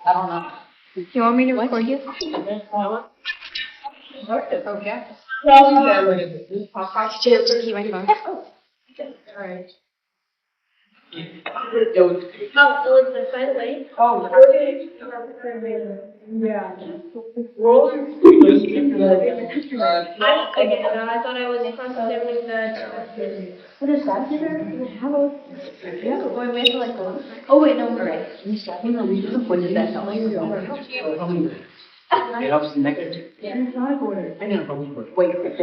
I don't know. Do you want me to record you? Okay. Just keep my phone. Alright. Oh, Elizabeth, by the way. Oh, Okay. yeah. I thought I was cross-examining the. What is that? Hello. Yeah, wait, we have to like go. Oh, wait, no, we're right. What does that help? It helps negative. Yeah. I know. Wait, but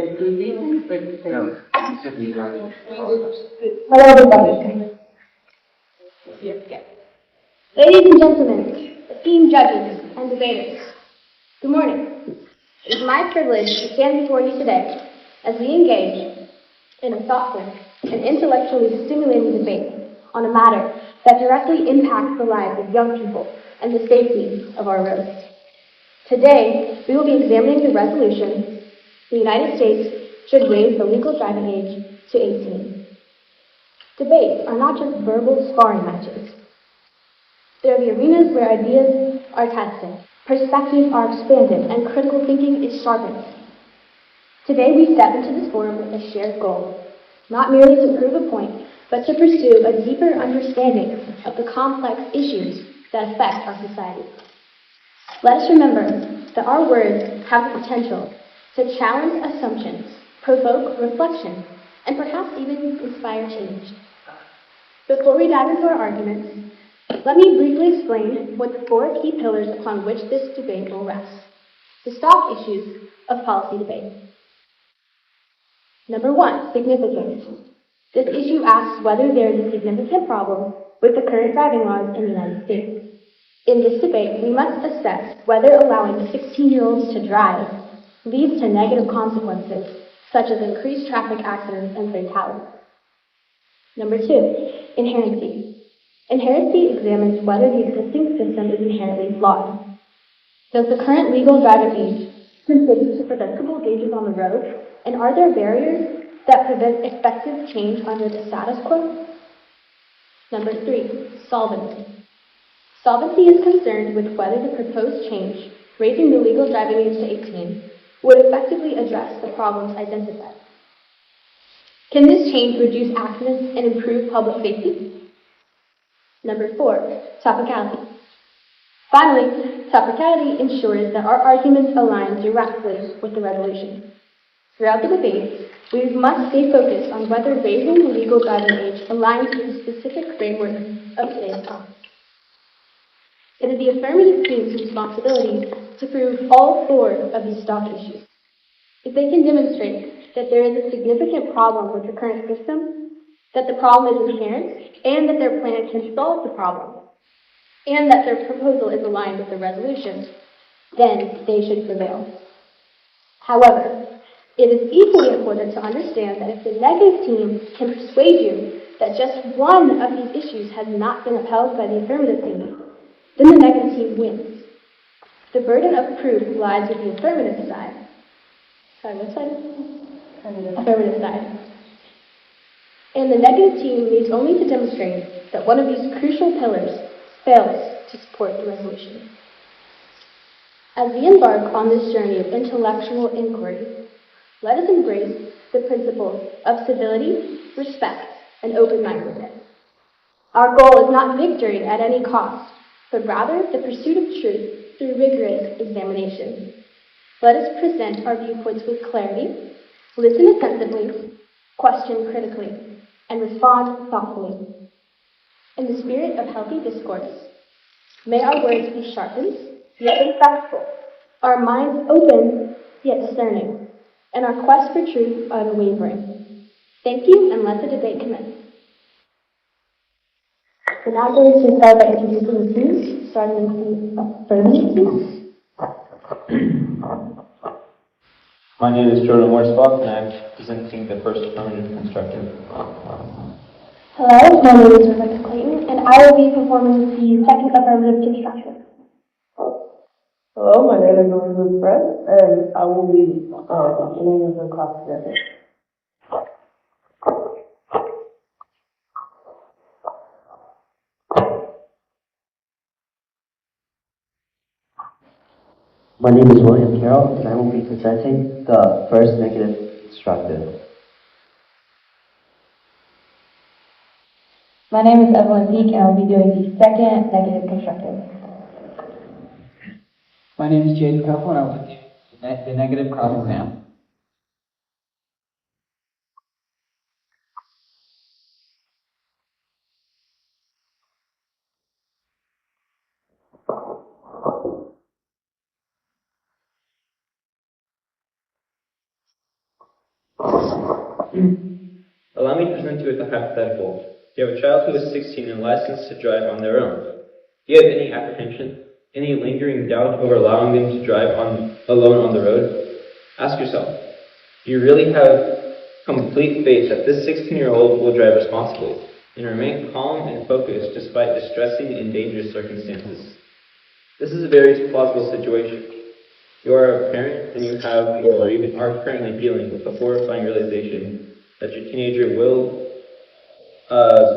No. Hello, everybody. Ladies and gentlemen, esteemed judges and debaters, good morning. It is my privilege to stand before you today as we engage in a thoughtful and intellectually stimulating debate on a matter that directly impacts the lives of young people and the safety of our roads. Today, we will be examining the resolution: the United States should raise the legal driving age to 18. Debates are not just verbal sparring matches. They are the arenas where ideas are tested, perspectives are expanded, and critical thinking is sharpened. Today, we step into this forum with a shared goal, not merely to prove a point, but to pursue a deeper understanding of the complex issues that affect our society. Let us remember that our words have the potential to challenge assumptions, provoke reflection, and perhaps even inspire change. Before we dive into our arguments, let me briefly explain what the four key pillars upon which this debate will rest: the stock issues of policy debate. Number one, significance. This issue asks whether there is a significant problem with the current driving laws in the United States. In this debate, we must assess whether allowing 16-year-olds to drive leads to negative consequences, such as increased traffic accidents and fatalities. Number two, inherency. Inherency examines whether the existing system is inherently flawed. Does the current legal driving age contribute to preventable dangers on the road, and are there barriers that prevent effective change under the status quo? Number three, solvency. Solvency is concerned with whether the proposed change, raising the legal driving age to 18, would effectively address the problems identified. Can this change reduce accidents and improve public safety? Number four, topicality. Finally, topicality ensures that our arguments align directly with the resolution. Throughout the debate, we must stay focused on whether raising the legal driving age aligns with the specific framework of today's topic. It is the affirmative team's responsibility to prove all four of these stock issues. If they can demonstrate that there is a significant problem with the current system, that the problem is inherent, and that their plan can solve the problem, and that their proposal is aligned with the resolution, then they should prevail. However, it is equally important to understand that if the negative team can persuade you that just one of these issues has not been upheld by the affirmative team, then the negative team wins. The burden of proof lies with the affirmative side. Sorry, what side? Affirmative side. And the negative team needs only to demonstrate that one of these crucial pillars fails to support the resolution. As we embark on this journey of intellectual inquiry, let us embrace the principles of civility, respect, and open-mindedness. Our goal is not victory at any cost, but rather the pursuit of truth through rigorous examination. Let us present our viewpoints with clarity, listen attentively, question critically, and respond thoughtfully. In the spirit of healthy discourse, may our words be sharpened, yet impactful, our minds open, yet discerning, and our quest for truth unwavering. Thank you, and let the debate commence. We're now going to start by introducing the teams, starting with the affirmative team. My name is Jordan Worsbach, and I'm presenting the first affirmative constructive. Hello, my name is Rebecca Clayton, and I will be performing the second affirmative construction. Hello, my name is Elizabeth Brett, and I will be performing the class together. My name is William Carroll, and I will be presenting the first negative constructive. My name is Evelyn Peak, and I'll be doing the second negative constructive. My name is Jaden Cuffle, and I will be doing the negative cross exam. Allow me to present you with a hypothetical. You have a child who is 16 and licensed to drive on their own. Do you have any apprehension, any lingering doubt over allowing them to drive alone on the road? Ask yourself, do you really have complete faith that this 16-year-old will drive responsibly and remain calm and focused despite distressing and dangerous circumstances? This is a very plausible situation. You are a parent and you have or even are currently dealing with the horrifying realization that your teenager will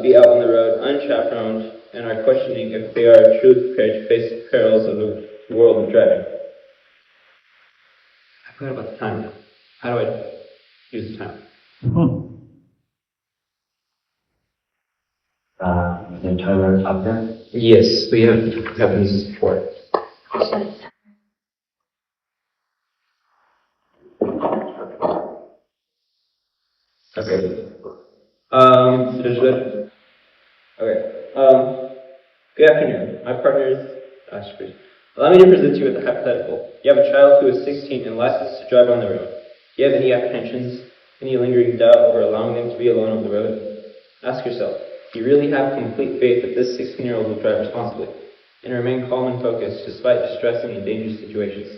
be out on the road unchaperoned and are questioning if they are truly prepared to face the perils of the world of driving. I forgot about the timer. How do I use the timer? The timer up there? Yes, we have used this before. Okay. Good afternoon. My partner is Allow me to present you with a hypothetical. You have a child who is 16 and licensed to drive on the road. Do you have any apprehensions, any lingering doubt over allowing them to be alone on the road? Ask yourself, do you really have complete faith that this 16-year-old will drive responsibly and remain calm and focused despite distressing and dangerous situations?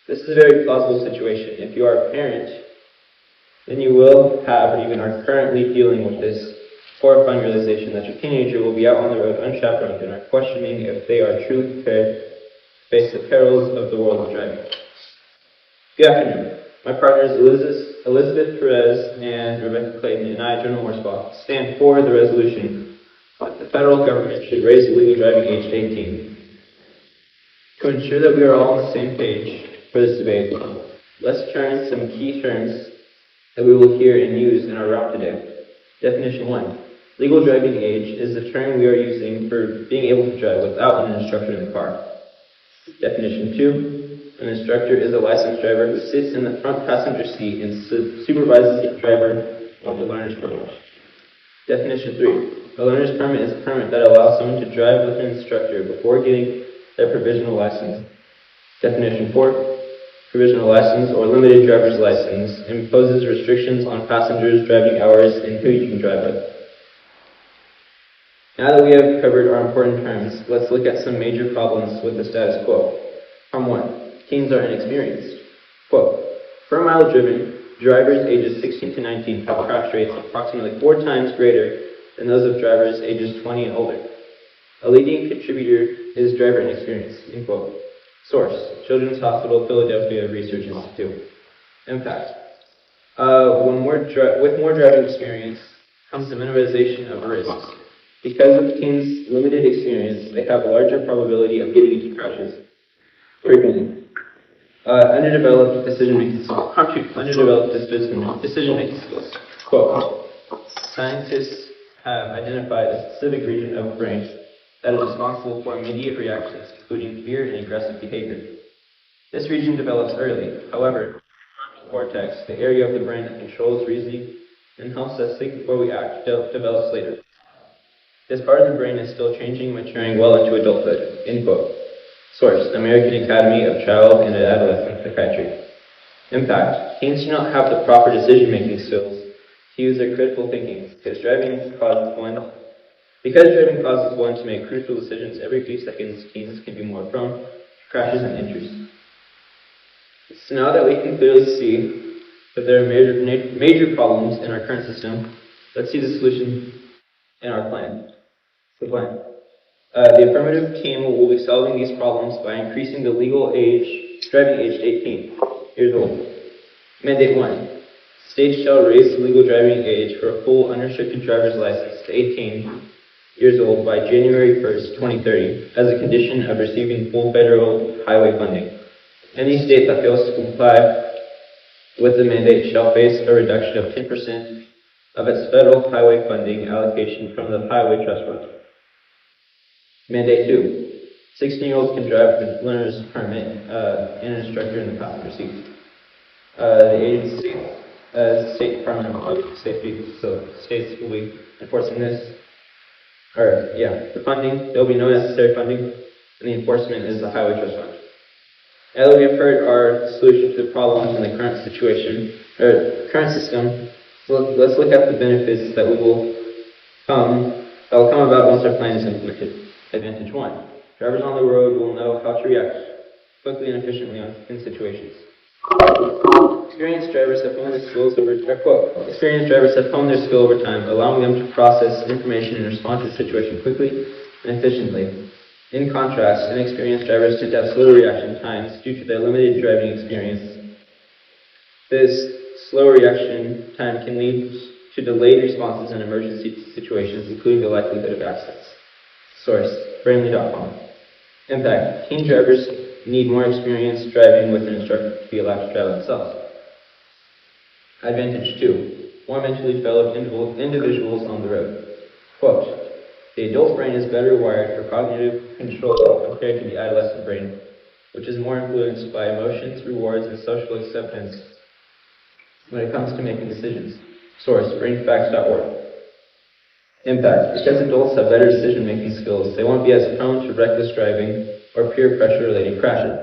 This is a very plausible situation. If you are a parent, then you will have or even are currently dealing with this horrifying realization that your teenager will be out on the road unchaperoned and are questioning if they are truly prepared to face the perils of the world of driving. Good afternoon. My partners Elizabeth Perez and Rebecca Clayton and I, General Horsebach, stand for the resolution that the federal government should raise the legal driving age to 18. To ensure that we are all on the same page for this debate, let's turn some key terms that we will hear and use in our route today. Definition 1. Legal driving age is the term we are using for being able to drive without an instructor in the car. Definition 2. An instructor is a licensed driver who sits in the front passenger seat and supervises the driver of the learner's permit. Definition 3. A learner's permit is a permit that allows someone to drive with an instructor before getting their provisional license. Definition 4. Provisional license or limited driver's license imposes restrictions on passengers' driving hours and who you can drive with. Now that we have covered our important terms, let's look at some major problems with the status quo. Problem 1. Teens are inexperienced. Quote, per mile driven, drivers ages 16 to 19 have crash rates approximately 4 times greater than those of drivers ages 20 and older. A leading contributor is driver inexperience. End quote. Source, Children's Hospital, Philadelphia Research Institute. Impact. With more driving experience comes the minimization of risks. Because of teens' limited experience, they have a larger probability of getting into crashes. Preventing. Underdeveloped decision-making skills. Quote, scientists have identified a specific region of the brain that is responsible for immediate reactions, including fear and aggressive behavior. This region develops early. However, the cortex, the area of the brain that controls reasoning and helps us think before we act, develops later. This part of the brain is still changing, maturing well into adulthood. End quote. Source, American Academy of Child and Adolescent Psychiatry. Impact. Teens do not have the proper decision-making skills to use their critical thinking because driving causes one to make crucial decisions every few seconds. Teens can be more prone to crashes and injuries. So now that we can clearly see that there are major problems in our current system, let's see the solution in our plan. The plan. The affirmative team will be solving these problems by increasing the legal driving age to 18 years old. Mandate 1. States shall raise the legal driving age for a full unrestricted driver's license to 18 years old by January 1st, 2030, as a condition of receiving full federal highway funding. Any state that fails to comply with the mandate shall face a reduction of 10% of its federal highway funding allocation from the Highway Trust Fund. Mandate 2. 16-year-olds can drive with a learner's permit and an instructor in the passenger seat. The agency, State Department of Public Safety, so states will be enforcing this. The funding, there will be no necessary funding, and the enforcement is the Highway Trust Fund. Now that we have heard our solution to the problems in the current situation, or current system, let's look at the benefits that will come about once our plan is implemented. Advantage 1. Drivers on the road will know how to react quickly and efficiently in situations. Experienced drivers have honed their skills over time, allowing them to process information and respond to the situation quickly and efficiently. In contrast, inexperienced drivers tend to have slower reaction times due to their limited driving experience. This slow reaction time can lead to delayed responses in emergency situations, including the likelihood of accidents. Source: Brainly.com. Impact: teen drivers need more experience driving with an instructor to be allowed to drive themselves. Advantage 2. More mentally developed individuals on the road. Quote: the adult brain is better wired for cognitive control compared to the adolescent brain, which is more influenced by emotions, rewards, and social acceptance when it comes to making decisions. Source: brainfacts.org. Impact: because adults have better decision-making skills, they won't be as prone to reckless driving or peer pressure-related crashes.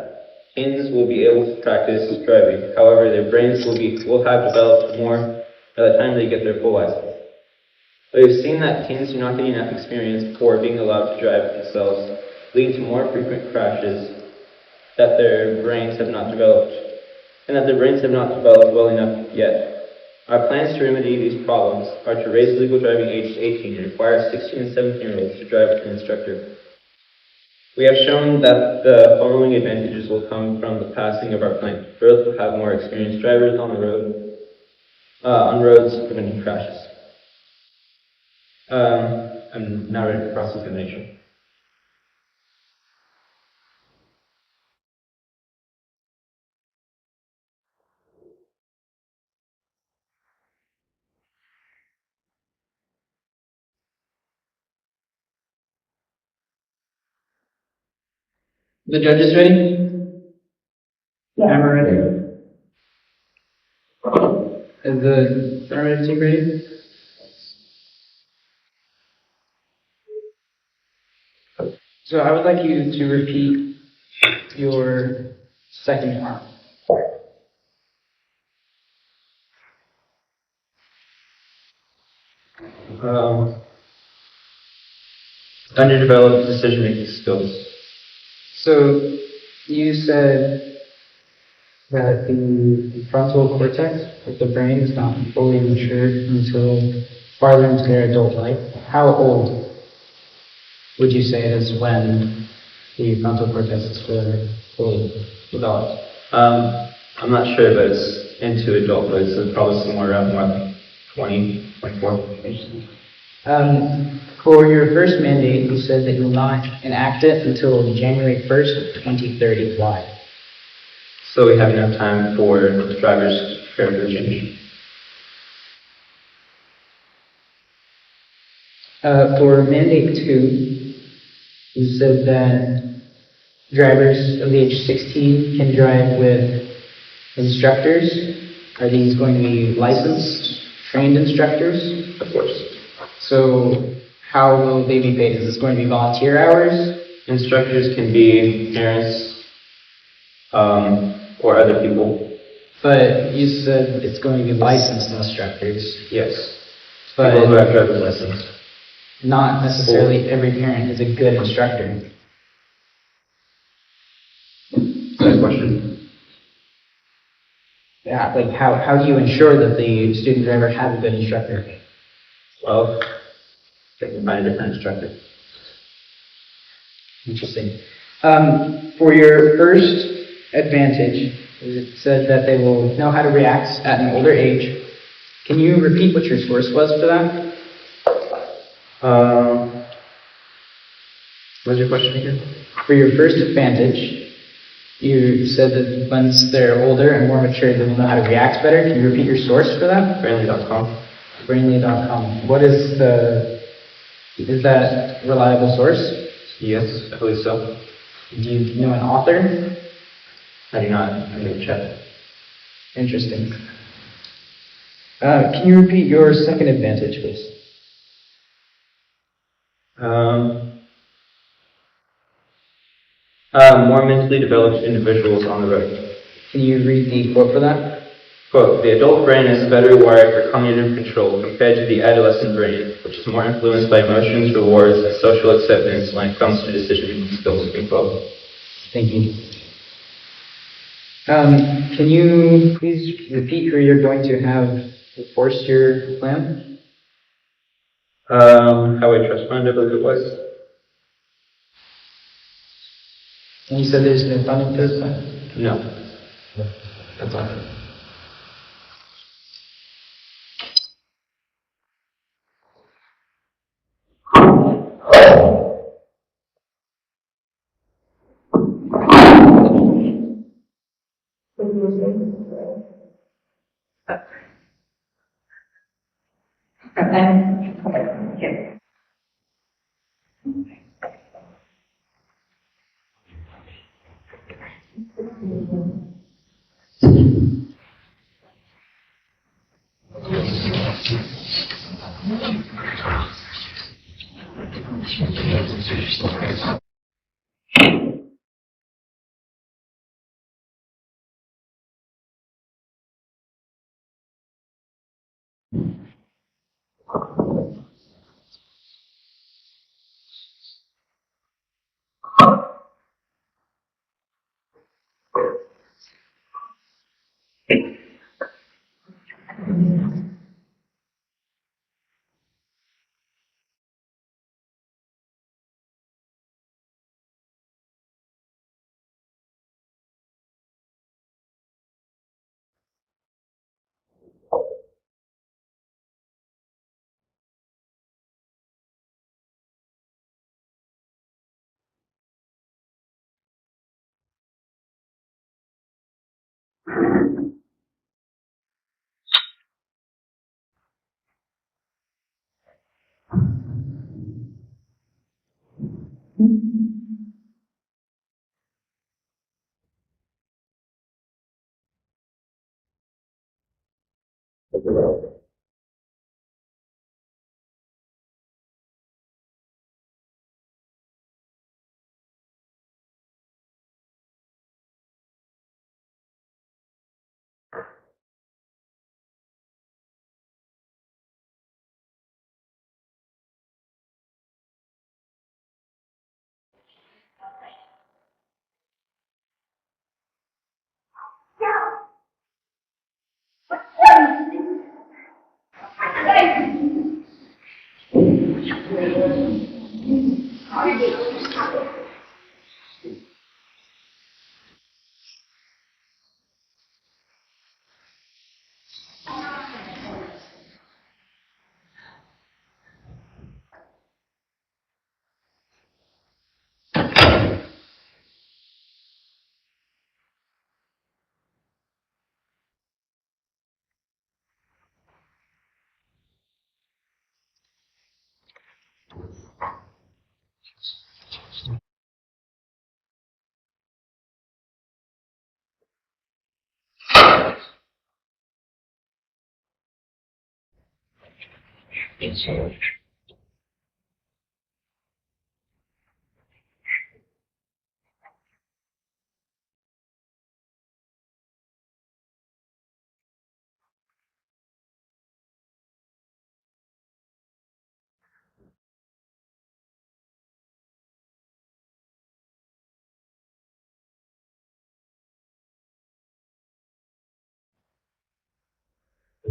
Teens will be able to practice driving. However, their brains will have developed more by the time they get their full license. We've seen that teens do not get enough experience before being allowed to drive themselves, leading to more frequent crashes that their brains have not developed well enough yet. Our plans to remedy these problems are to raise legal driving age to 18 and require 16 and 17-year-olds to drive with an instructor. We have shown that the following advantages will come from the passing of our plan. First, we'll have more experienced drivers on roads preventing crashes. I'm now ready for cross-examination. The judges ready? Yeah. Camera ready? Is the affirmative team ready? So I would like you to repeat your second part. Underdeveloped decision-making skills. So you said that the frontal cortex of the brain is not fully matured until farther into their adult life. How old would you say it is when the frontal cortex is fully developed? I'm not sure, but it's into adulthood, so probably somewhere around like 20, 24. For your first mandate, you said that you will not enact it until January 1st, 2030. Why? So we have enough time for drivers to prepare for change. For mandate 2, you said that drivers of the age 16 can drive with instructors. Are these going to be licensed, trained instructors? Of course. So how will they be paid? Is this going to be volunteer hours? Instructors can be parents or other people. But you said it's going to be licensed instructors. Yes. But people who have driver's lessons. Not necessarily every parent is a good instructor. Good question. Yeah, like how do you ensure that the student driver has a good instructor? Well, they can find a different instructor. Interesting. For your first advantage, it said that they will know how to react at an older age. Can you repeat what your source was for that? What's your question again? For your first advantage, You said that once they're older and more mature, they will know how to react better. Can you repeat your source for that? Brainly.com. Brainly.com. Is that a reliable source? Yes, I believe so. Do you know an author? I do not. I can check. Interesting. Can you repeat your second advantage, please? More mentally developed individuals on the road. Can you read the quote for that? Quote, the adult brain is better wired for cognitive control compared to the adolescent brain, which is more influenced by emotions, rewards, and social acceptance when it comes to decision-making skills. End quote. Thank you. Can you please repeat who you're going to have enforce your plan? Highway Trust Fund, I believe it was. And you said there's no funding for this plan? No. That's all.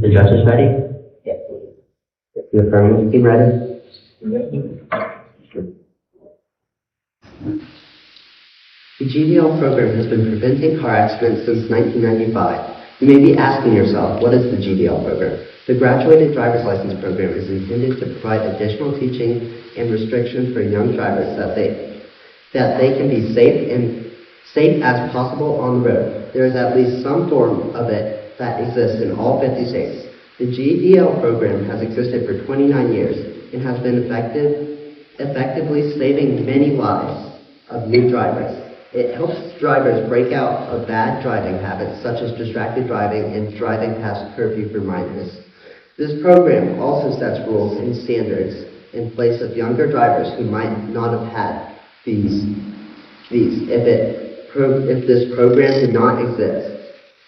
The judges ready? Yes. The affirmative team ready? The GDL program has been preventing car accidents since 1995. You may be asking yourself, what is the GDL program? The Graduated Driver's License Program is intended to provide additional teaching and restrictions for young drivers that they can be safe and safe as possible on the road. There is at least some form of it that exists in all 50 states. The GDL program has existed for 29 years and has been effectively saving many lives of new drivers. It helps drivers break out of bad driving habits such as distracted driving and driving past curfew for minors. This program also sets rules and standards in place of younger drivers who might not have had these. If this program did not exist.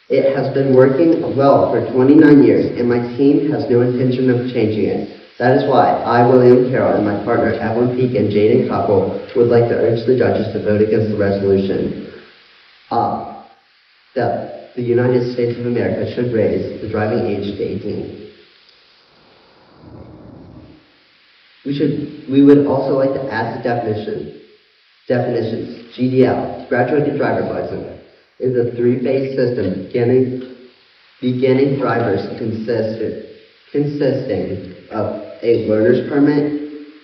It has been working well for 29 years, and my team has no intention of changing it. That is why I, William Carroll, and my partner Evelyn Peake and Jaden Koppel would like to urge the judges to vote against the resolution that the United States of America should raise the driving age to 18. We would also like to add the definitions. GDL, graduated driver's license, is a three-phase system beginning drivers consisting of a learner's permit,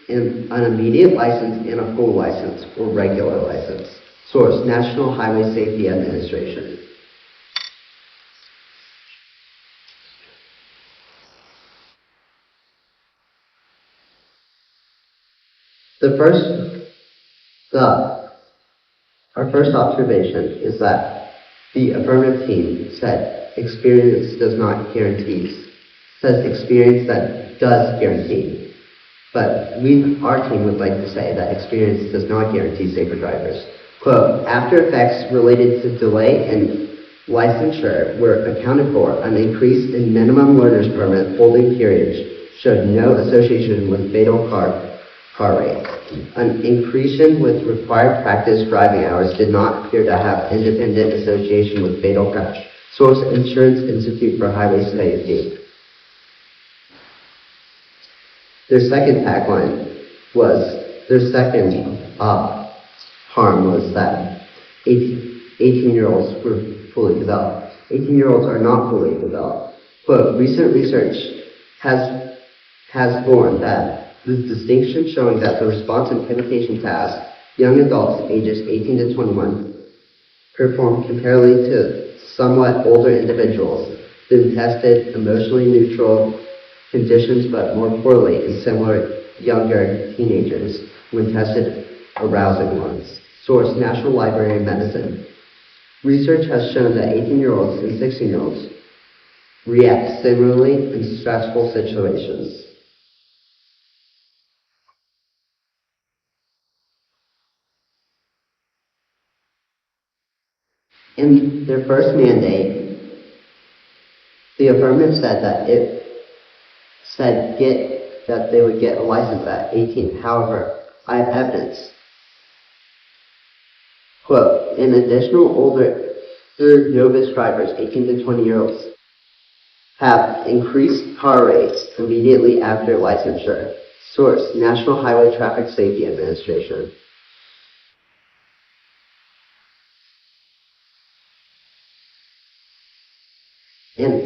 and an immediate license, and a full license or regular license. Source: National Highway Safety Administration. Our first observation is that the affirmative team said experience does not guarantee. Says experience that does guarantee. But our team would like to say that experience does not guarantee safer drivers. Quote, after effects related to delay in licensure were accounted for, an increase in minimum learner's permit holding periods showed no association with fatal car rates. An increase with required practice driving hours did not appear to have independent association with fatal crash. Source: Insurance Institute for Highway Safety. Their second harm was that 18-year-olds were fully developed. 18-year-olds are not fully developed. Quote, recent research has borne that the distinction showing that the response and imitation tasks young adults ages 18 to 21 perform comparatively to somewhat older individuals then tested emotionally neutral conditions but more poorly in similar younger teenagers when tested arousing ones. Source: National Library of Medicine. Research has shown that 18-year-olds and 16-year-olds react similarly in stressful situations. In their first mandate, the affirmative said that they would get a license at 18. However, I have evidence. Quote, an additional older novice drivers, 18 to 20-year-olds, have increased car rates immediately after licensure. Source: National Highway Traffic Safety Administration. And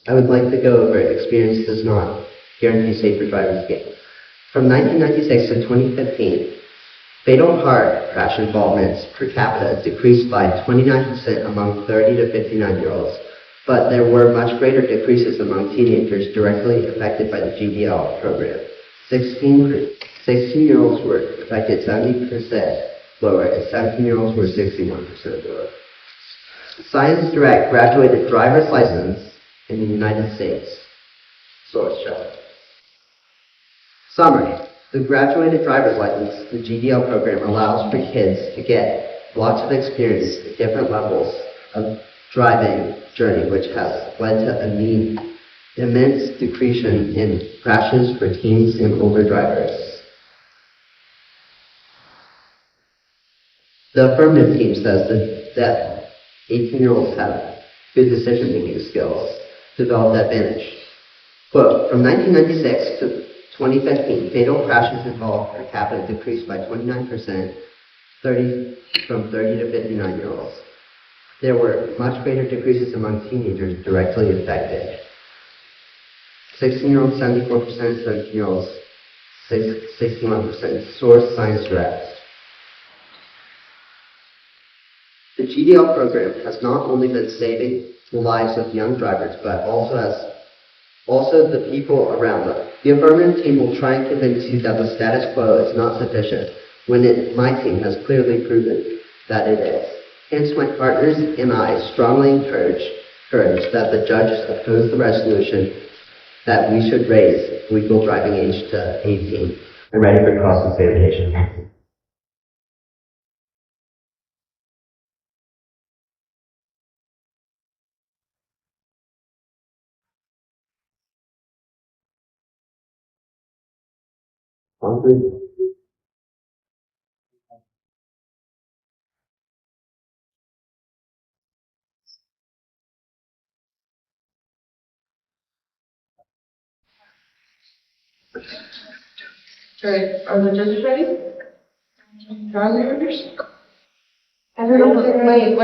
I would like to go over experience does not guarantee safer driving skills. From 1996 to 2015, fatal car crash involvements per capita decreased by 29% among 30 to 59-year-olds, but there were much greater decreases among teenagers directly affected by the GDL program. 16-year-olds were affected 70% lower, and 17-year-olds were 61% lower. Science Direct graduated driver's license in the United States. Source: Shell. Summary. The graduated driver's license, the GDL program, allows for kids to get lots of experience at different levels of driving journey, which has led to an immense decrease in crashes for teens and older drivers. The affirmative team says that 18-year-olds have good decision-making skills, developed advantage. Quote, from 1996 to 2015, fatal crashes involved per capita decreased by 29%, from 30 to 59-year-olds. There were much greater decreases among teenagers directly affected. 16-year-olds, 74%, 17-year-olds, 61%. Source: Science Direct. GDL program has not only been saving the lives of young drivers, but also the people around them. The affirmative team will try and convince you that the status quo is not sufficient, when my team has clearly proven that it is. Hence, my partners and I strongly encourage that the judges oppose the resolution that we should raise legal driving age to 18. I'm ready for cross-examination. Alright, are the judges ready? Trial members? Everyone, wait.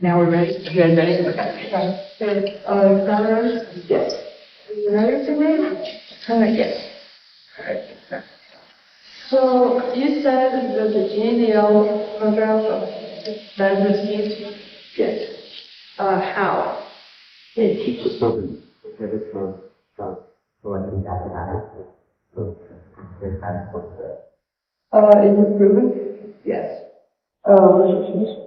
Now we're ready? You guys ready? Okay. Cameras? Yes. You ready to read? Yes. Alright. So, you said that the GDL program that received, yes. How? It teaches something. There is no collecting data. So, there's that point there. Is it proven? Yes. Restrictions?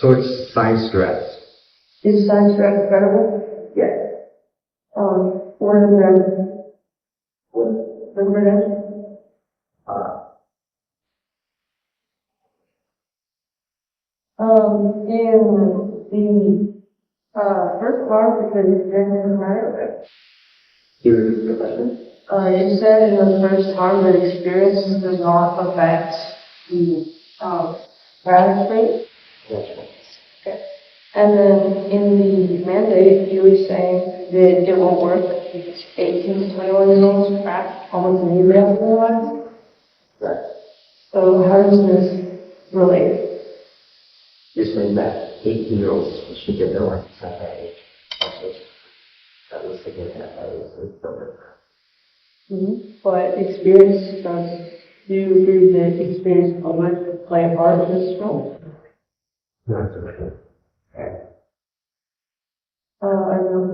So it's science stress. Is science grant credible? Yes. What are the grants? The grants? In the first part, because it's very matter. Can you repeat the question? You said in the first part that experience does not affect the grad rate. That's right. Okay. And then in the mandate, you were saying that it won't work because 18 to 21 years old crack almost immediately after their lives. Right. So how does this relate? You're saying that 18-year-olds should get their license at that age. Also, that was to get that over. But experience does, do you agree that experience always play a part in this role? Not so much. Okay. I know.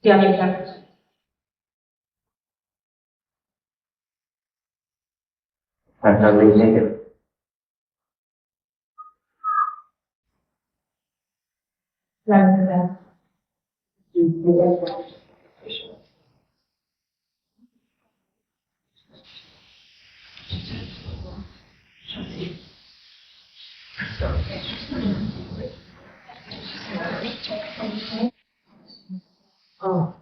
Yeah, makes sense. I'm totally negative. That makes sense. Oh.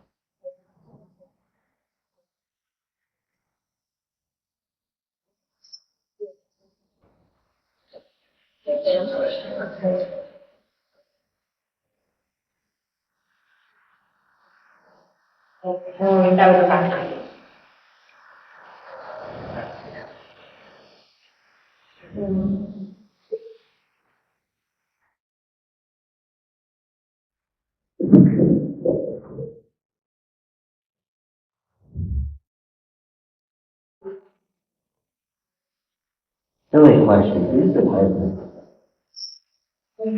That was a fun. Silly question. Who's the husband? Yes,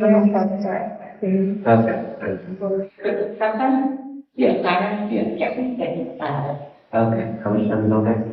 Okay. How many times all day?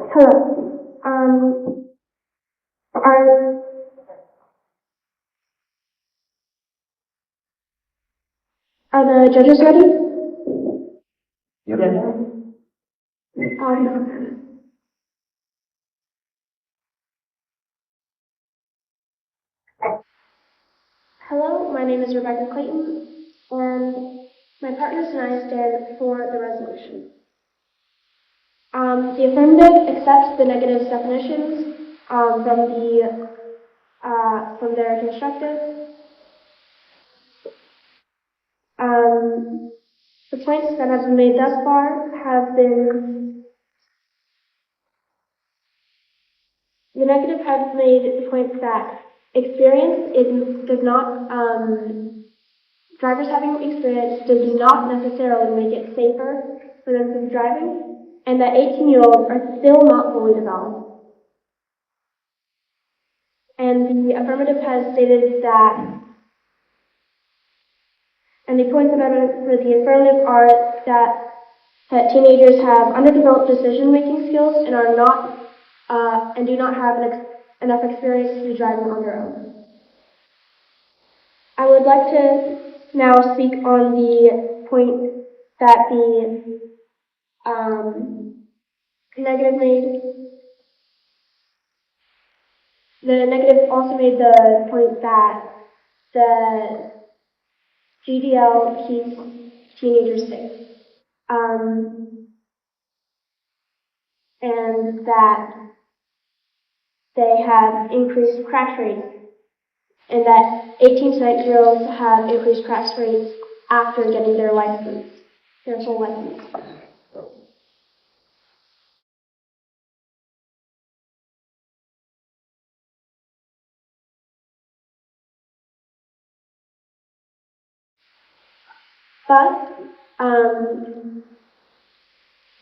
Hello. Are the judges ready? Um, Hello, my name is Rebecca Clayton, and my partners and I stand for the resolution. The affirmative accepts the negative definitions from their constructive. The points that have been made thus far have been the negative have made the point that experience does not Drivers having experience does not necessarily make it safer for them to be driving, and that 18-year-olds are still not fully developed. And the affirmative has stated that, and the points of evidence for the affirmative are that teenagers have underdeveloped decision-making skills and are not and do not have enough experience to be driving on their own. I would like to now speak on the point that the negative made. The negative also made the point that the GDL keeps teenagers safe, and that they have increased crash rates, and that 18 to 19-year-olds have increased crash rates after getting their license, their full license. But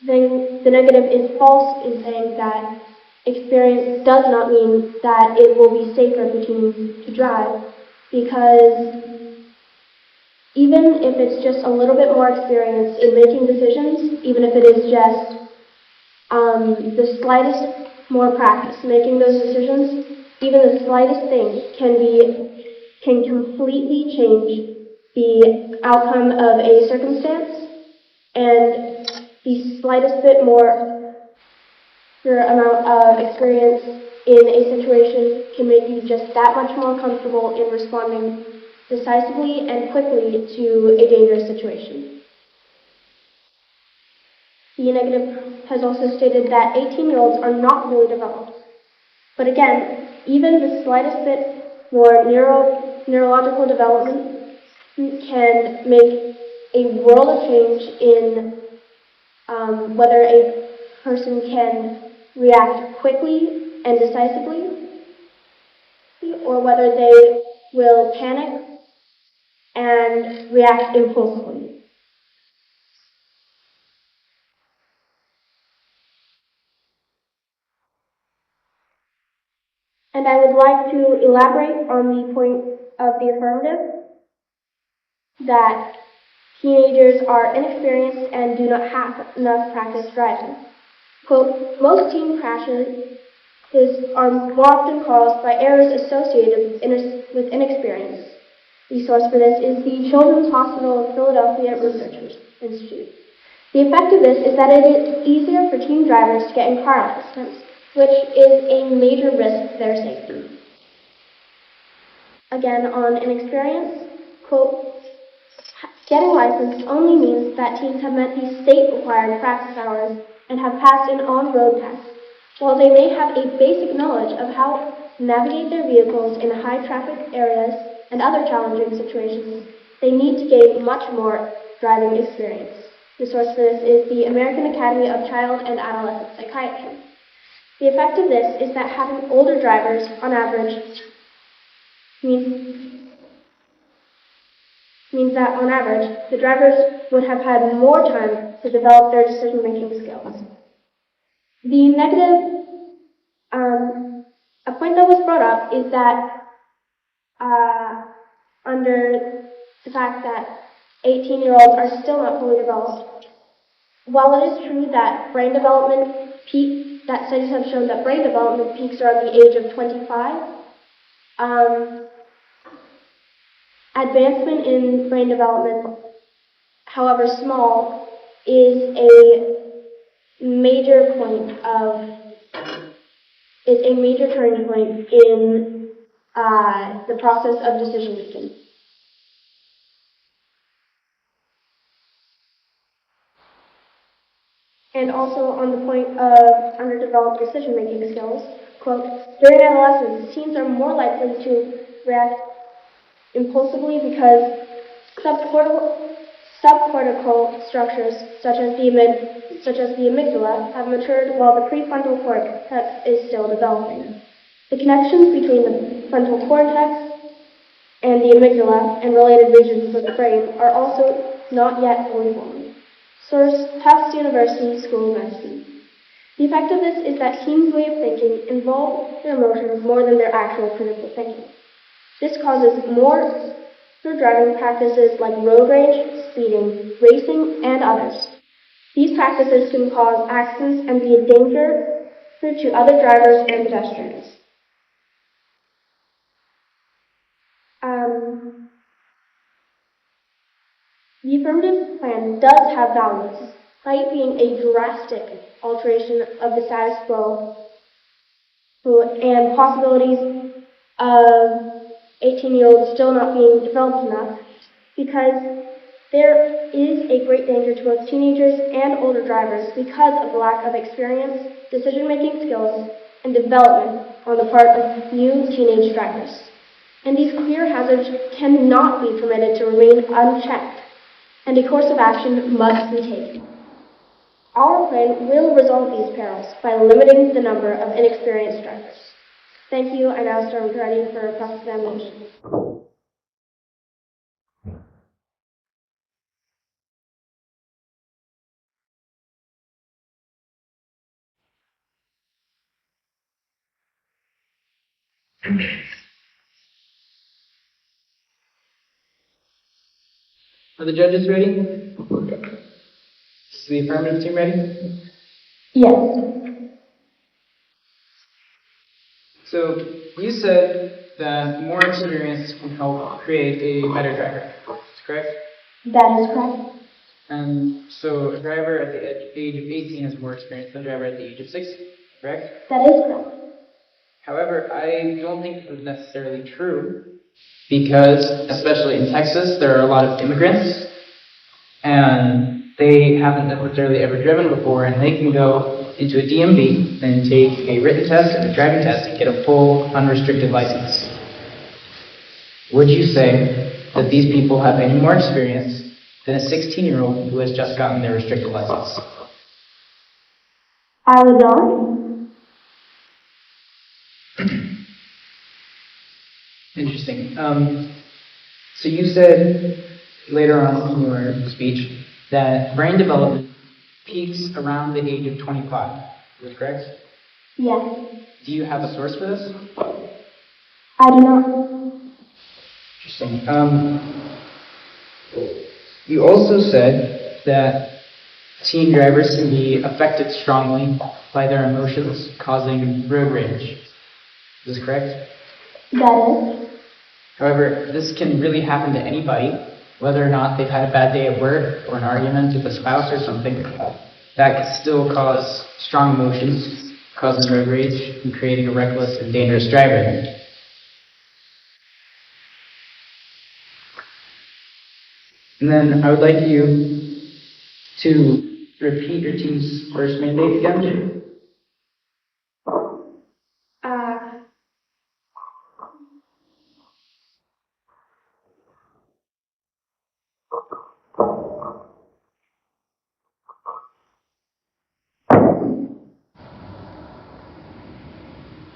the negative is false in saying that experience does not mean that it will be safer for teens to drive, because even if it's just a little bit more experience in making decisions, even if it is just the slightest more practice making those decisions, even the slightest thing can completely change the outcome of a circumstance, and the slightest bit more amount of experience in a situation can make you just that much more comfortable in responding decisively and quickly to a dangerous situation. The negative has also stated that 18-year-olds are not fully developed. But again, even the slightest bit more neurological development can make a world of change in whether a person can react quickly and decisively, or whether they will panic and react impulsively. And I would like to elaborate on the point of the affirmative, that teenagers are inexperienced and do not have enough practice driving. Quote, most teen crashes are more often caused by errors associated with inexperience. The source for this is the Children's Hospital of Philadelphia Research Institute. The effect of this is that it is easier for teen drivers to get in car accidents, which is a major risk to their safety. Again, on inexperience, quote, getting licensed only means that teens have met the state-required practice hours and have passed an on-road test. While they may have a basic knowledge of how to navigate their vehicles in high-traffic areas and other challenging situations, they need to gain much more driving experience. The source for this is the American Academy of Child and Adolescent Psychiatry. The effect of this is that having older drivers, on average, means that on average, the drivers would have had more time to develop their decision-making skills. The negative, a point that was brought up is that under the fact that 18-year-olds are still not fully developed, while it is true that that studies have shown that brain development peaks around the age of 25, advancement in brain development, however small, is a major turning point in the process of decision making. And also on the point of underdeveloped decision-making skills, quote, during adolescence, teens are more likely to react impulsively because subcortical structures, such as the amygdala, have matured while the prefrontal cortex is still developing. The connections between the frontal cortex and the amygdala and related regions of the brain are also not yet fully formed. Source: Tufts University School of Medicine. The effect of this is that teens' way of thinking involve their emotions more than their actual critical thinking. This causes more for driving practices like road rage, speeding, racing, and others. These practices can cause accidents and be a danger to other drivers and pedestrians. The affirmative plan does have values, despite being a drastic alteration of the status quo and possibilities of 18-year-olds still not being developed enough, because there is a great danger to both teenagers and older drivers because of the lack of experience, decision-making skills, and development on the part of new teenage drivers. And these clear hazards cannot be permitted to remain unchecked, and a course of action must be taken. Our plan will resolve these perils by limiting the number of inexperienced drivers. Thank you. I now stand ready for cross-examination. Are the judges ready? Is the affirmative team ready? Yes. So you said that more experience can help create a better driver. Is correct? That is correct. And so a driver at the age of 18 has more experience than a driver at the age of 60, correct? That is correct. However, I don't think it's necessarily true because, especially in Texas, there are a lot of immigrants and they haven't necessarily ever driven before, and they can go into a DMV and take a written test and a driving test and get a full unrestricted license. Would you say that these people have any more experience than a 16-year-old who has just gotten their restricted license? I would not. Interesting. So you said later on in your speech that brain development peaks around the age of 25. Is that correct? Yes. Do you have a source for this? I do not. Interesting. You also said that teen drivers can be affected strongly by their emotions, causing road rage. Is this correct? That is. However, this can really happen to anybody, whether or not they've had a bad day at work or an argument with a spouse or something. That can still cause strong emotions, causing road rage, and creating a reckless and dangerous driver. And then I would like you to repeat your team's first mandate again.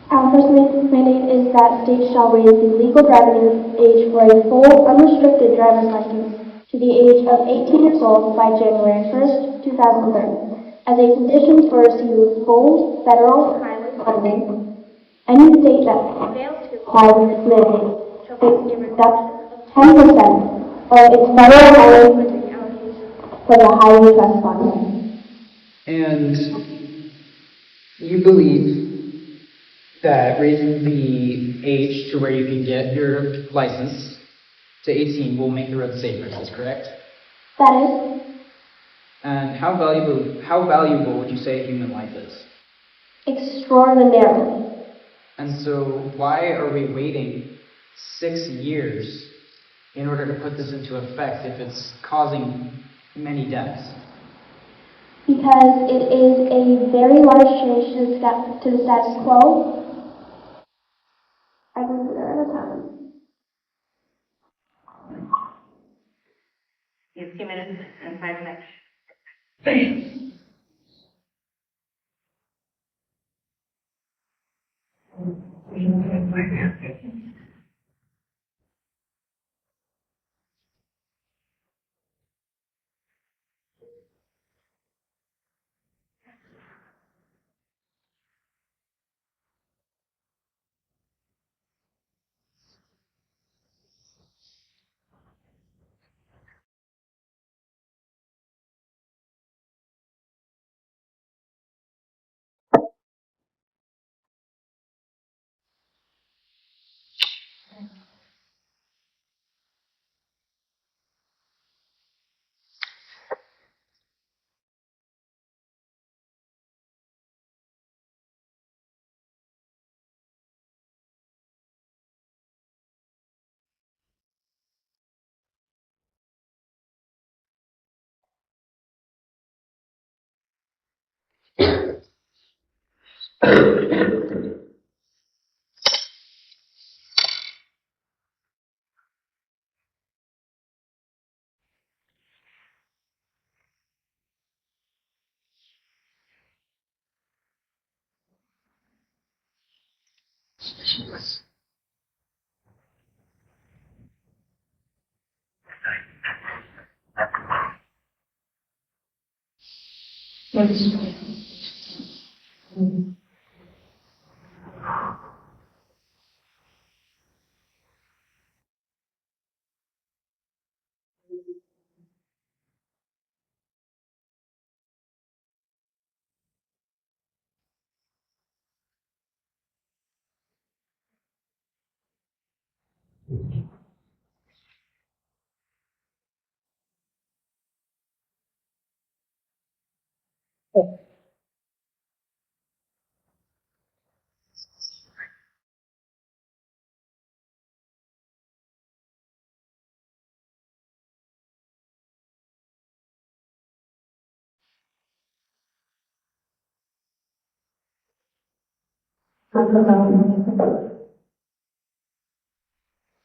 Our first mandate is that states shall raise the legal driving age for a full unrestricted driver's license to the age of 18 years old by January 1st, 2030. As a condition for receiving full federal highway funding, any state that fails to comply with this mandate shall face a reduction of 10% of its federal highway funding allocation for the Highway Trust Fund. And you believe that raising the age to where you can get your license to 18 will make the road safer, is correct? That is. And how valuable would you say human life is? Extraordinarily. And so why are we waiting 6 years in order to put this into effect if it's causing many deaths? Because it is a very large change to the status quo. I can do that at a time. You have 2 minutes and 5 seconds.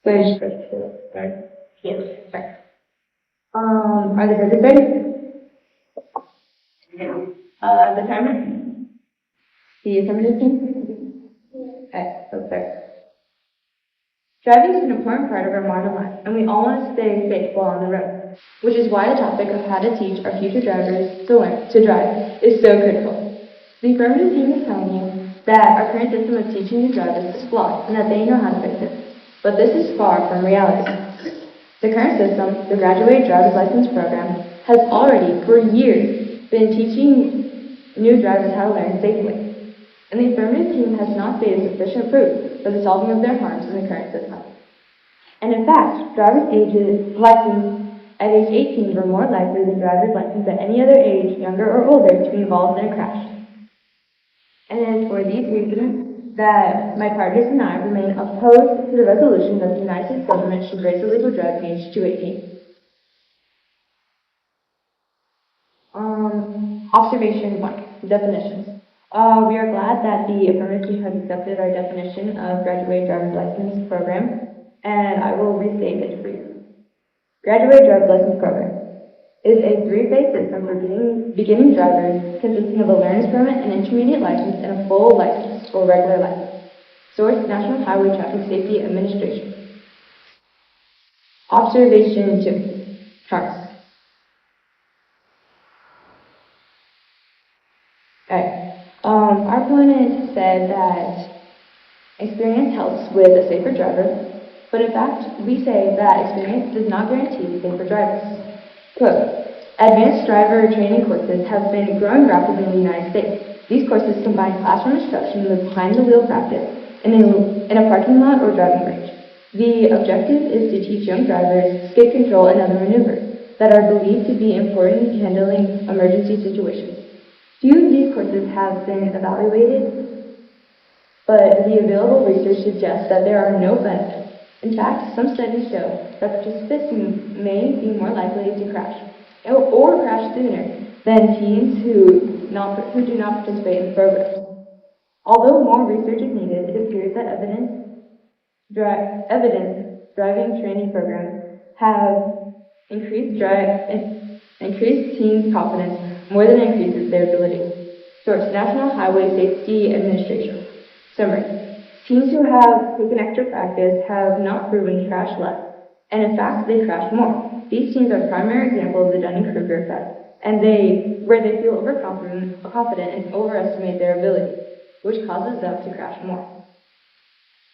Very straightforward, right? Yes. Right. Are the judges ready? The timer? The affirmative team? Okay, perfect. Driving is an important part of our modern life, and we all want to stay safe while on the road, which is why the topic of how to teach our future drivers to learn to drive is so critical. The affirmative team is telling you that our current system of teaching new drivers is flawed and that they know how to fix it. But this is far from reality. The current system, the Graduated Driver's License Program, has already, for years, been teaching new drivers how to learn safely. And the affirmative team has not stated sufficient proof for the solving of their harms in the current system. And in fact, driver's licensed at age 18 were more likely than drivers licensed at any other age, younger or older, to be involved in a crash. And it is for these reasons that my partners and I remain opposed to the resolution that the United States government should raise the legal driving age to 18. Observation 1, definitions. We are glad that the affirmative team has accepted our definition of graduated driver's license program, and I will restate it for you. Graduated driver's license program is a three-phase system for beginning drivers consisting of a learner's permit, an intermediate license, and a full license or regular license. Source: National Highway Traffic Safety Administration. Observation 2, charts. Okay. Our opponent said that experience helps with a safer driver, but in fact, we say that experience does not guarantee safer drivers. Quote, advanced driver training courses have been growing rapidly in the United States. These courses combine classroom instruction with behind-the-wheel practice in a parking lot or driving range. The objective is to teach young drivers skid control and other maneuvers that are believed to be important in handling emergency situations. Few of these courses have been evaluated, but the available research suggests that there are no benefits. In fact, some studies show that participants may be more likely to crash or crash sooner than teens who do not participate in the program. Although more research is needed, it appears that evidence driving training programs have increased teens' confidence more than increases their ability. Source: National Highway Safety Administration. Summary: teens who have taken extra practice have not proven to crash less, and in fact, they crash more. These teens are primary examples of the Dunning-Kruger effect, where they feel overconfident and overestimate their ability, which causes them to crash more.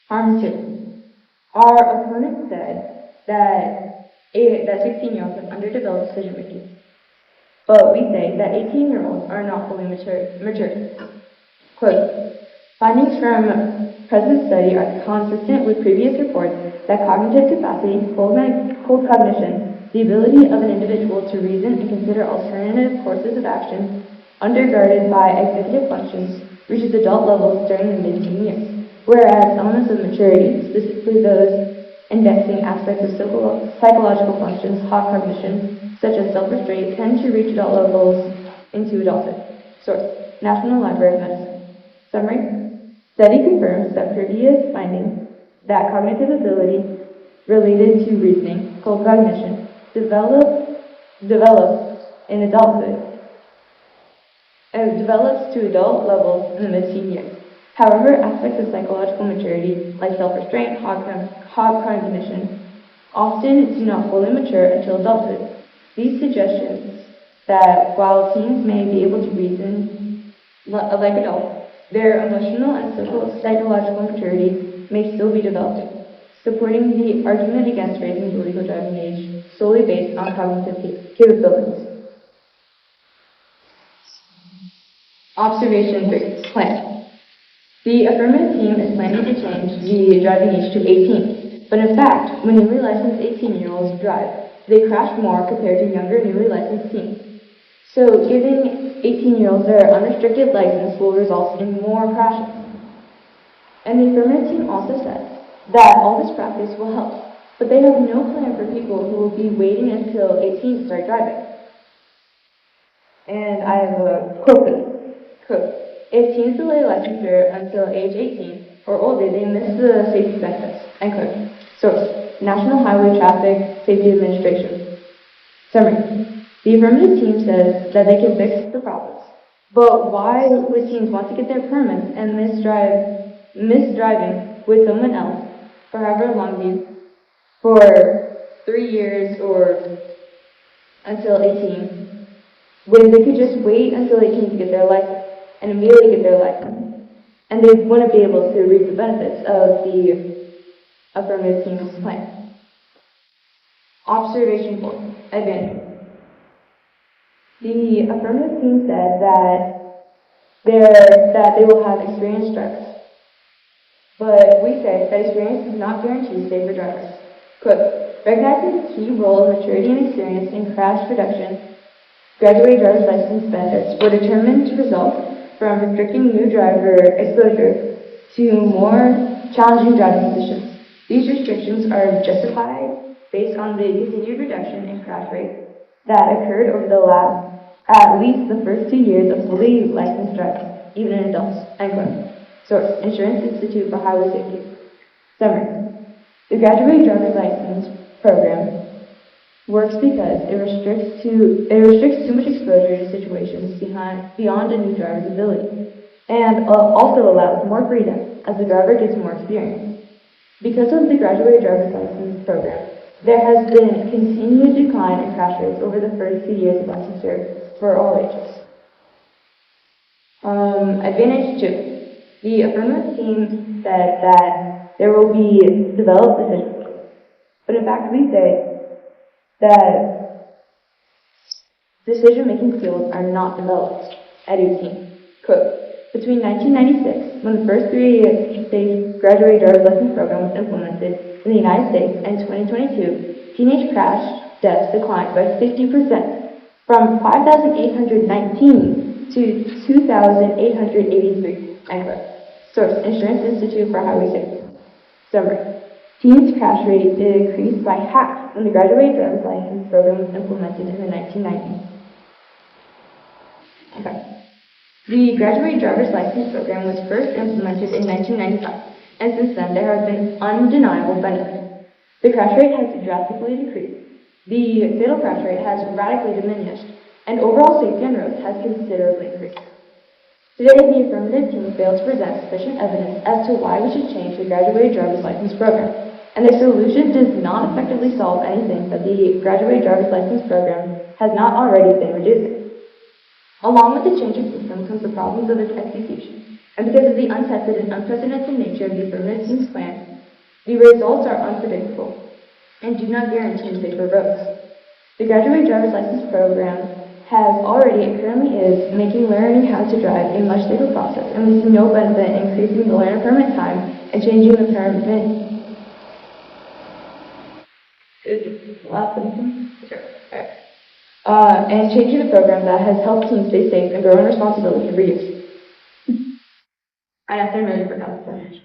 Harm 2. Our opponent said that 16-year-olds have underdeveloped decision-making. But we say that 18-year-olds are not fully mature. Quote, findings from present study are consistent with previous reports that cognitive capacity, cold cognition, the ability of an individual to reason and consider alternative courses of action, undergirded by executive functions, reaches adult levels during the mid-teen years, whereas elements of maturity, specifically those indexing aspects of psychological functions, hot cognition, such as self-restraint, tend to reach adult levels into adulthood. Source: National Library of Medicine. Summary. Study confirms that previous findings that cognitive ability related to reasoning, called cognition, develops in adulthood and develops to adult levels in the mid-teen years. However, aspects of psychological maturity, like self-restraint, hog cognition, often do not fully mature until adulthood. These suggestions that while teens may be able to reason like adults, their emotional and psychological maturity may still be developing, supporting the argument against raising the legal driving age solely based on cognitive capabilities. Observation 3. Plan. The affirmative team is planning to change the driving age to 18, but in fact, when newly licensed 18-year-olds drive, they crash more compared to younger newly licensed teens. So giving 18-year-olds their unrestricted license will result in more crashes. And the affirmative team also says that all this practice will help, but they have no plan for people who will be waiting until 18 to start driving. And I have a quote. If teens delay licensure until age 18 or older, they miss the safety benefits. End quote. Source: National Highway Traffic Safety Administration. Summary. The affirmative team says that they can fix the problems. But why would teens want to get their permits and miss driving with someone else for however long these, for 3 years or until 18, when they could just wait until 18 to get their license and immediately get their license, and they wouldn't be able to reap the benefits of the affirmative team's plan. Observation 4. Advantage. The affirmative team said that they will have experienced drivers. But we say that experience does not guarantee safer drivers. Quote, recognizing the key role of maturity and experience in crash reduction, graduated driver's license benefits were determined to result from restricting new driver exposure to more challenging driving conditions. These restrictions are justified based on the continued reduction in crash rates that occurred over at least the first 2 years of fully licensed driving, even in adults. End quote. Source: Insurance Institute for Highway Safety. Summary. The graduated driver's license program works because it restricts too much exposure to situations beyond a new driver's ability, and also allows more freedom as the driver gets more experience. Because of the graduated driver's license program, there has been a continued decline in crash rates over the first 2 years of licensure for all ages. Advantage 2. The affirmative team said that there will be developed decisions, but in fact we say that decision-making skills are not developed at 18. Quote, between 1996, when the first 3-stage graduated driver's license program was implemented in the United States, and 2022, teenage crash deaths declined by 50%, from 5,819 to 2,883. End quote. Source: Insurance Institute for Highway Safety. Summary. Teens' crash rate decreased by half when the graduated driver's license program was implemented in the 1990s. Okay. The graduated driver's license program was first implemented in 1995, and since then there have been undeniable benefits. The crash rate has drastically decreased, the fatal crash rate has radically diminished, and overall safety on roads has considerably increased. Today, the affirmative team failed to present sufficient evidence as to why we should change the graduated driver's license program, and their solution does not effectively solve anything that the graduated driver's license program has not already been reducing. Along with the change of system comes the problems of its execution, and because of the untested and unprecedented nature of the affirmative team's plan, the results are unpredictable and do not guarantee safer roads. The graduated driver's license program has already and currently is making learning how to drive a much safer process, and we see no benefit in increasing the learner permit time and changing the permit. And changing the program that has helped teens stay safe and grow in responsibility for years. I have to remember for conversation.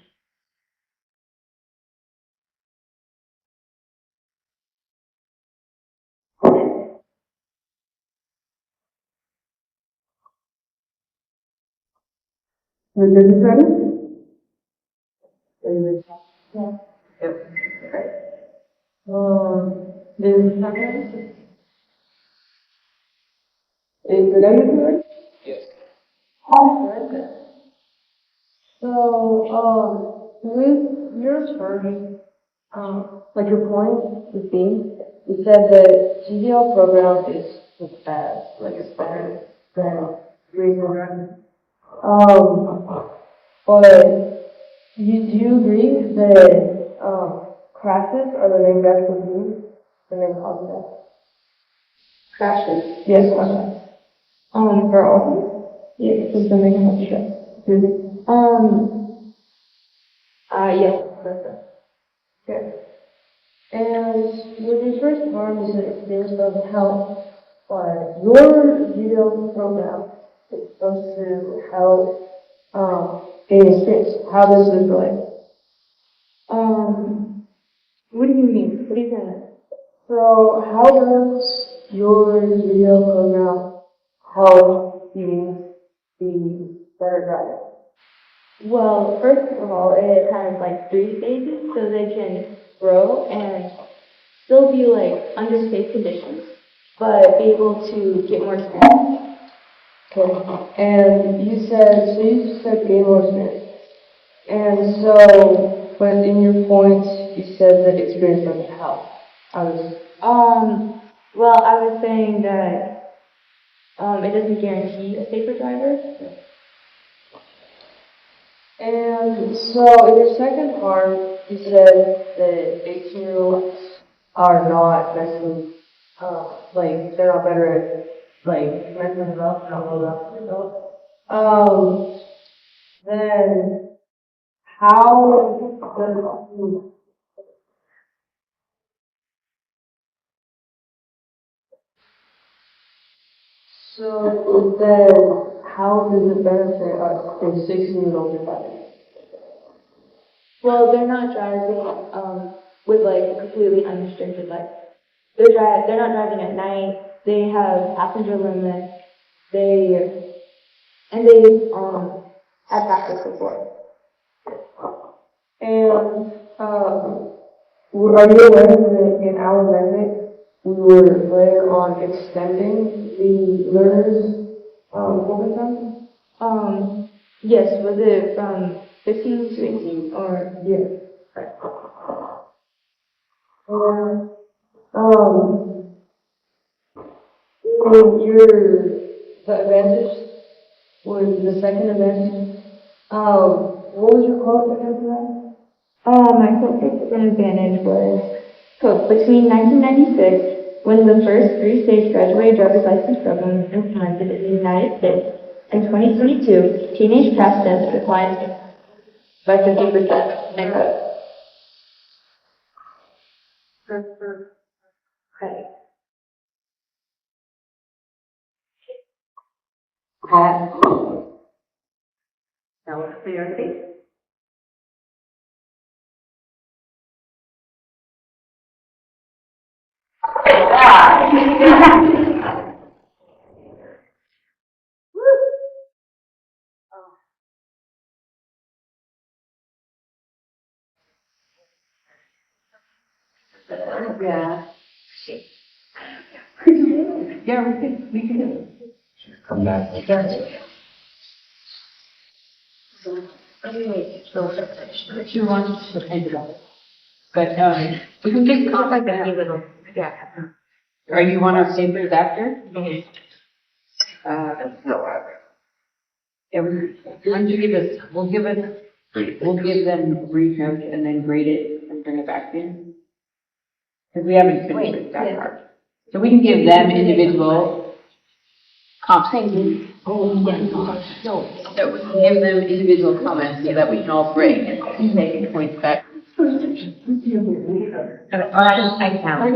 Is it ready? Yeah. Yep. Right. This is second. Is the negative ready? Yes. Very good. So, with your story, like your point, the theme, you said the GDL program is bad, like it's better than DRIVNG. But do you agree that crashes are the main actual disease, the main cause of death? Crashes? Yes, crashes. For all? Yes, it's the main cause of death. Yes, that's it. Okay. And with your first harm is an experience of health, but your GDL program is supposed to help gain experience. How does this relate? What do you mean? What do you mean? So how does your GDL program help you be better driver? Well, first of all, it has like 3 stages, so they can grow and still be like under safe conditions, but be able to get more experience. Okay. And you said gain more experience. And so, but in your points, you said that experience doesn't help. Well, I was saying that it doesn't guarantee a safer driver. And so, in your second part, you said that 18-year-olds are not mentally, like, they're not better at, like, mental development, not development. Then, how does, so then, how does it benefit us if 16-year-olds are better? Well, they're not driving with like a completely unrestricted life. They're not driving at night. They have passenger limits. They have practice before. And are you aware that in our amendment we were planning on extending the learners' overtime? Yes, was it from 15 to 18 or Yeah. And the advantage was the second advantage. What was your quote again for that? my closest advantage was so between 1996, when the first three-stage graduated driver's license program was implemented in the United States, and 2022, teenage crash deaths declined by 50%. And okay. Now let's clear your face. Yeah. Yeah, we can do it. Come back. If you want to think about it. But, we can get contact with you little, yeah. Or you want our papers after? Yeah, why don't you give us, we'll give them brief notes and then grade it and bring it back to you. Because we haven't finished that part. So we can give them individual comments. So we can give them individual comments so that we can all break and make points back. I count.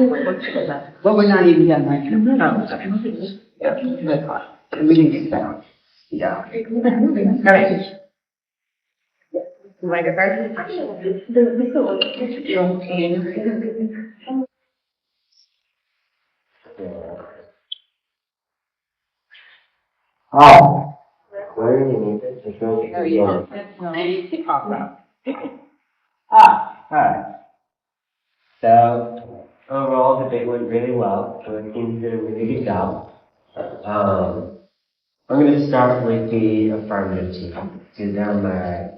Well, we're not even done right now. Oh, yeah, that's fine. And we can get that. Yeah. All right. You want to go first? Oh. Where do you need it? Oh, yeah. No. Talk about. Alright. So, overall, the debate went really well. The team did a really good job. I'm going to start with the affirmative team, because they're on my right.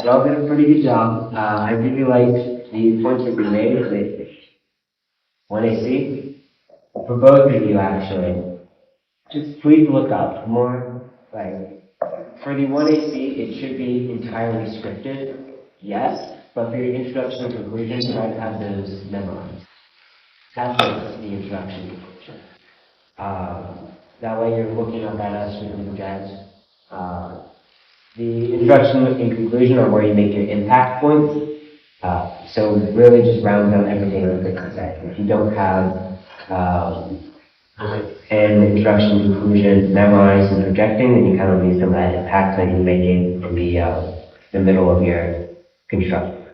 Y'all did a pretty good job. I really liked the points that you made with 1AC. For both of you, actually, just please look up more. Like, for the 1AC, it should be entirely scripted, yes, but for your introduction and conclusion, try to have those memorized. That's the introduction and conclusion. That way you're looking up at us with the guys. The introduction and conclusion are where you make your impact points. So really just round down everything that you said. If you don't have an introduction and conclusion memorized and projecting, then you kind of leave some of that impact that you're making in the middle of your construction.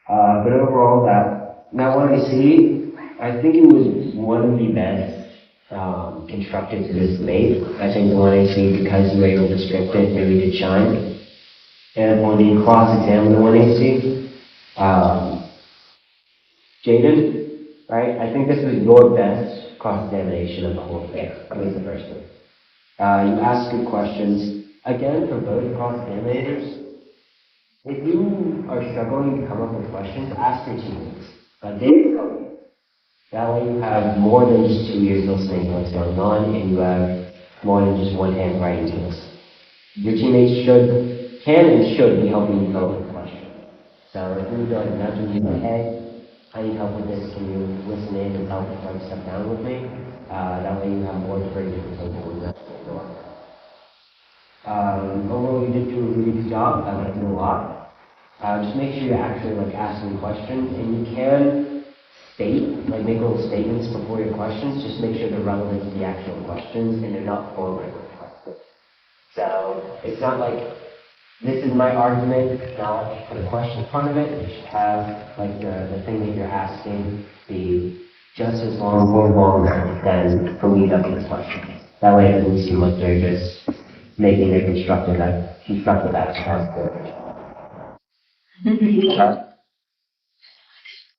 But overall, that one I see, I think it was one of the best constructed to this date. I think the one I see, because you were able to script it, really did shine. And for the cross-exam of the 1AC, Jaden, right, I think this was your best cross-examination of the whole thing. It was the first one. You asked good questions. Again, for both cross-examinators, if you are struggling to come up with questions, ask your teammates. That way you have more than just 2 years listening to what's going on, and you have more than just one hand writing to this. Your teammates can and should be helping you come up with questions. So if you feel like nudging you, like, hey, I need help with this, can you listen in and help write stuff down with me? That way you have more to bring to the table when that's going on. Overall, you did do a really good job. I liked it a lot. Just make sure you're actually asking questions, and you can make little statements before your questions. Just make sure they're relevant to the actual questions and they're not forward. So it's not like this is my argument, not for the question part of it. You should have the thing that you're asking be just as long or longer than for me to get the question. That way it doesn't seem like they're just making a constructive action.